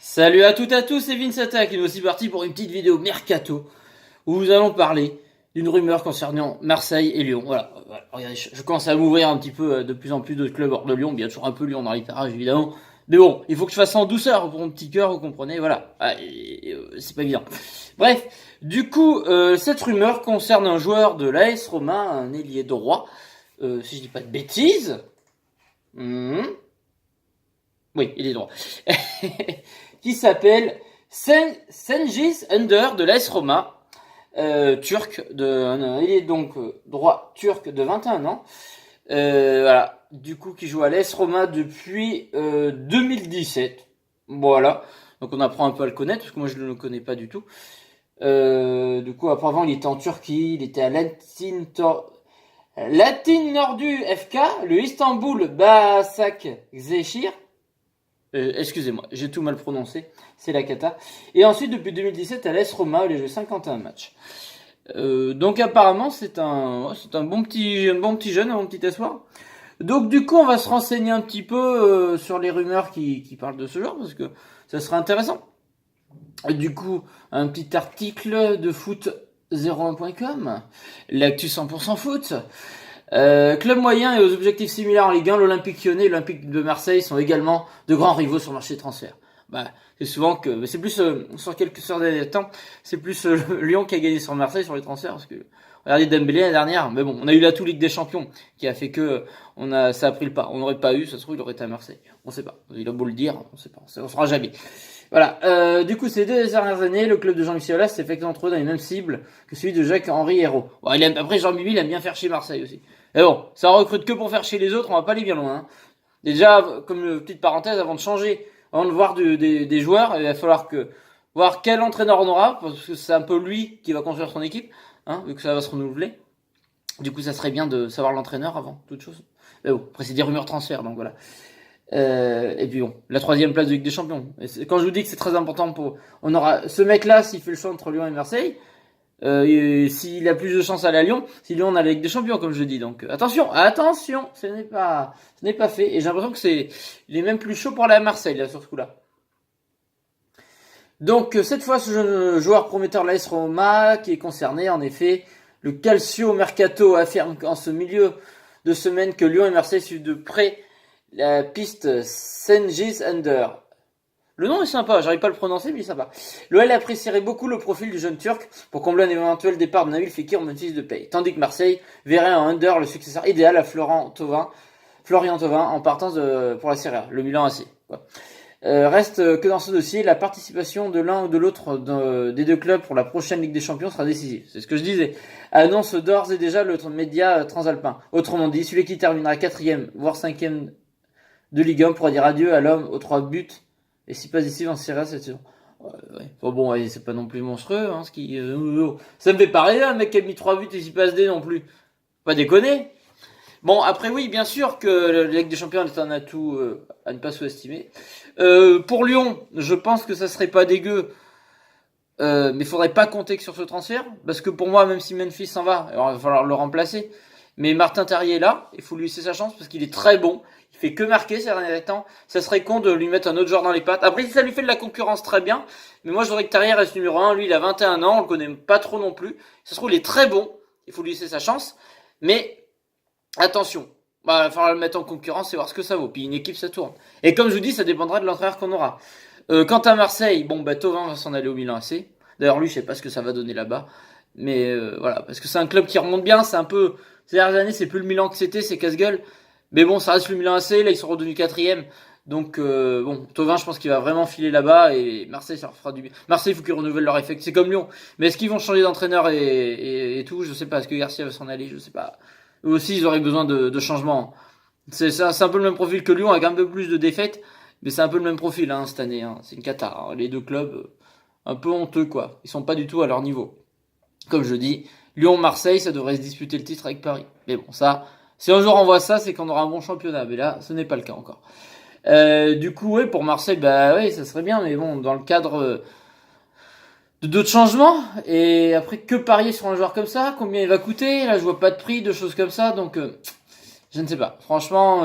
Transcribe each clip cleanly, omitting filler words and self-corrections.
Salut à toutes et à tous, c'est Vince Attack et nous aussi parti pour une petite vidéo mercato où nous allons parler d'une rumeur concernant Marseille et Lyon. Voilà. Regardez, je commence à m'ouvrir un petit peu de plus en plus de clubs hors de Lyon, bien sûr un peu Lyon dans les parages évidemment. Mais bon, il faut que je fasse ça en douceur pour mon petit cœur, vous comprenez, voilà. C'est pas évident. Bref, du coup, cette rumeur concerne un joueur de l'AS Roma, un ailier droit, si je dis pas de bêtises. Oui, il est droit. Qui s'appelle Cengiz Ünder de l'AS Roma, turc, il est donc droit turc de 21 ans. Voilà, du coup qui joue à l'AS Roma depuis 2017. Voilà, donc on apprend un peu à le connaître parce que moi je ne le connais pas du tout. Du coup après avant il était en Turquie, il était à Latin Nordu FK, le Istanbul Başakşehir. Excusez-moi, j'ai tout mal prononcé, c'est la cata. Et ensuite, depuis 2017, à l'AS Roma, il a joué 51 matchs. Donc apparemment, c'est un bon petit jeune, un bon petit espoir. Donc du coup, on va se renseigner un petit peu sur les rumeurs qui parlent de ce genre, parce que ça serait intéressant. Du coup, un petit article de foot01.com, l'actu 100% foot. Club moyen et aux objectifs similaires en Ligue 1, l'Olympique Lyonnais et l'Olympique de Marseille sont également de grands rivaux sur le marché des transferts. C'est souvent que, c'est plus sur des temps, c'est plus Lyon qui a gagné sur Marseille sur les transferts parce que regardez Dembélé l'année dernière, mais bon, on a eu la Ligue des Champions qui a fait que ça a pris le pas. On n'aurait pas eu, ça se trouve il aurait été à Marseille. On sait pas. Il a beau le dire, on sait pas. On saura jamais. Voilà. Du coup, ces 2 dernières années, le club de Jean-Michel Aulas s'est fait entre eux dans les mêmes cibles que celui de Jacques-Henri Hérault. Bon, après Jean-Michel, il aime bien faire chez Marseille aussi. Mais bon, ça recrute que pour faire chier les autres, on va pas aller bien loin. Hein. Déjà, comme petite parenthèse, avant de changer, avant de voir des joueurs, il va falloir voir quel entraîneur on aura, parce que c'est un peu lui qui va construire son équipe, hein, vu que ça va se renouveler. Du coup, ça serait bien de savoir l'entraîneur avant toute chose. Mais bon, après c'est des rumeurs transfert, donc voilà. Et puis bon, la 3e place de Ligue des Champions. Quand je vous dis que c'est très important on aura ce mec-là s'il fait le choix entre Lyon et Marseille. S'il a plus de chance à aller à Lyon, si Lyon on a la Ligue des Champions comme je dis. Donc attention, ce n'est pas fait. Et j'ai l'impression que il est même plus chaud pour aller à Marseille là sur ce coup-là. Donc cette fois ce jeune joueur prometteur de l'AS Roma qui est concerné, en effet, le Calcio Mercato affirme en ce milieu de semaine que Lyon et Marseille suivent de près la piste Cengiz Ünder. Le nom est sympa, j'arrive pas à le prononcer, mais il est sympa. L'OL apprécierait beaucoup le profil du jeune Turc pour combler un éventuel départ de Nabil Fekir en Memphis de paye. Tandis que Marseille verrait en Under le successeur idéal à Florian Thauvin en partance pour la Serie A, le Milan AC. Reste que dans ce dossier, la participation de l'un ou de l'autre des deux clubs pour la prochaine Ligue des Champions sera décisive. C'est ce que je disais. Annonce d'ores et déjà le média transalpin. Autrement dit, celui qui terminera 4e, voire 5e de Ligue 1 pourra dire adieu à l'homme aux 3 buts. Et s'il passe ici en Serie A cette saison. Bon, c'est pas non plus monstrueux, hein, ça me fait pas rire, un mec qui a mis 3 buts et s'il passe des non plus. Pas déconner. Bon, après oui, bien sûr que la Ligue des Champions est un atout à ne pas sous-estimer. Pour Lyon, je pense que ça serait pas dégueu. Mais faudrait pas compter que sur ce transfert. Parce que pour moi, même si Memphis s'en va, alors il va falloir le remplacer. Mais Martin Terrier est là, il faut lui laisser sa chance parce qu'il est très bon. Il fait que marquer ces derniers temps. Ça serait con de lui mettre un autre joueur dans les pattes. Après, si ça lui fait de la concurrence, très bien. Mais moi, je voudrais que Terrier reste numéro 1. Lui, il a 21 ans, on le connaît pas trop non plus. Ça se trouve, il est très bon. Il faut lui laisser sa chance. Mais attention, il va falloir le mettre en concurrence et voir ce que ça vaut. Puis une équipe, ça tourne. Et comme je vous dis, ça dépendra de l'entraîneur qu'on aura. Quant à Marseille, Thauvin va s'en aller au Milan AC. D'ailleurs, lui, je sais pas ce que ça va donner là-bas. Mais voilà, parce que c'est un club qui remonte bien. C'est un peu... Ces dernières années, c'est plus le Milan que c'était, c'est casse-gueule. Mais bon, ça reste le Milan AC. Là, ils sont redevenus 4e. Donc, Thauvin, je pense qu'il va vraiment filer là-bas. Et Marseille, ça leur fera du bien. Marseille, il faut qu'ils renouvellent leur effectif. C'est comme Lyon. Mais est-ce qu'ils vont changer d'entraîneur et tout? Je sais pas. Est-ce que Garcia va s'en aller? Je sais pas. Eux aussi, ils auraient besoin de changements. C'est un peu le même profil que Lyon, avec un peu plus de défaites. Mais c'est un peu le même profil hein, cette année. Hein. C'est une cata. Hein. Les deux clubs, un peu honteux, quoi. Ils sont pas du tout à leur niveau. Comme je dis, Lyon-Marseille, ça devrait se disputer le titre avec Paris. Mais bon, ça, si un jour on voit ça, c'est qu'on aura un bon championnat. Mais là, ce n'est pas le cas encore. Du coup, ouais, pour Marseille, ça serait bien. Mais bon, dans le cadre de d'autres changements. Et après, que parier sur un joueur comme ça? Combien il va coûter? Là, je vois pas de prix, de choses comme ça. Donc, je ne sais pas. Franchement,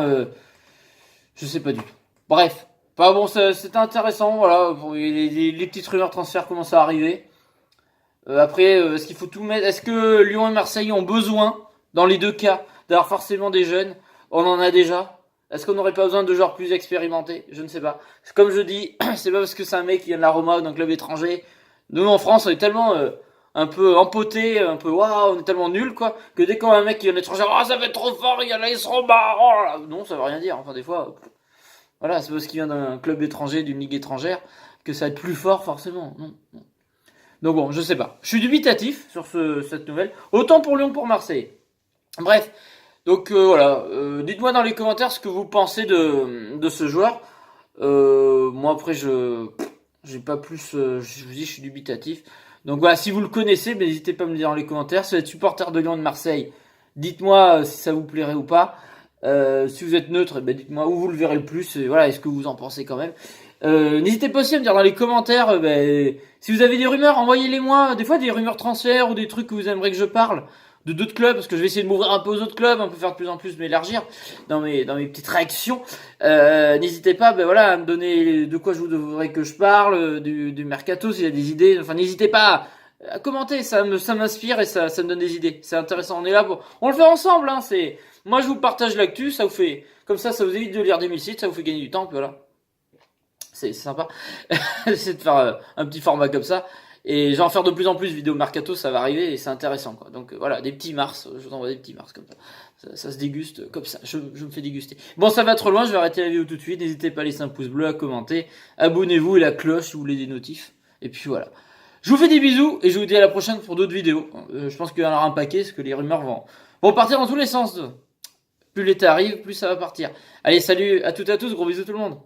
je sais pas du tout. Bref. Enfin bon, c'était intéressant, voilà. Les petites rumeurs transferts commencent à arriver. Après, est-ce qu'il faut tout mettre? Est-ce que Lyon et Marseille ont besoin, dans les deux cas, d'avoir forcément des jeunes? On en a déjà. Est-ce qu'on n'aurait pas besoin de joueurs plus expérimentés? Je ne sais pas. Comme je dis, c'est pas parce que c'est un mec qui vient de la Roma ou d'un club étranger. Nous, en France, on est tellement un peu empoté, un peu waouh, on est tellement nul quoi, que dès qu'on a un mec qui vient de l'étranger, ah ça va être trop fort, il y a l'AS Roma, oh là là. Non, ça veut rien dire. Enfin, des fois, voilà, c'est parce qu'il vient d'un club étranger, d'une ligue étrangère, que ça va être plus fort forcément. Non, non. Donc bon, je sais pas. Je suis dubitatif sur cette nouvelle. Autant pour Lyon que pour Marseille. Bref, donc voilà. Dites-moi dans les commentaires ce que vous pensez de ce joueur. Moi après, j'ai pas plus. Je vous dis, je suis dubitatif. Donc voilà, si vous le connaissez, ben, n'hésitez pas à me le dire dans les commentaires. Si vous êtes supporter de Lyon et de Marseille, dites-moi si ça vous plairait ou pas. Si vous êtes neutre, ben, dites-moi où vous le verrez le plus. Et voilà, est-ce que vous en pensez quand même. N'hésitez pas aussi à me dire dans les commentaires si vous avez des rumeurs, envoyez-les moi. Des fois des rumeurs transferts ou des trucs que vous aimeriez que je parle de d'autres clubs, parce que je vais essayer de m'ouvrir un peu aux autres clubs, un peu faire de plus en plus m'élargir dans mes petites réactions. N'hésitez pas voilà, à me donner de quoi je voudrais que je parle, du mercato s'il y a des idées. Enfin n'hésitez pas à commenter, ça m'inspire et ça me donne des idées. C'est intéressant, on est là pour. On le fait ensemble, hein, moi je vous partage l'actu, ça vous fait. Comme ça vous évite de lire des mille sites, ça vous fait gagner du temps, puis voilà. C'est sympa. C'est de faire un petit format comme ça. Et je vais en faire de plus en plus vidéo mercato, ça va arriver et c'est intéressant quoi. Donc voilà, des petits Mars, je vous envoie des petits Mars comme ça. Ça se déguste comme ça, je me fais déguster. Bon, ça va trop loin, je vais arrêter la vidéo tout de suite. N'hésitez pas à laisser un pouce bleu, à commenter, abonnez-vous et la cloche si vous voulez des notifs. Et puis voilà. Je vous fais des bisous et je vous dis à la prochaine pour d'autres vidéos. Je pense qu'il y en aura un paquet parce que les rumeurs vont partir dans tous les sens. Plus l'été arrive, plus ça va partir. Allez, salut à toutes et à tous, gros bisous tout le monde.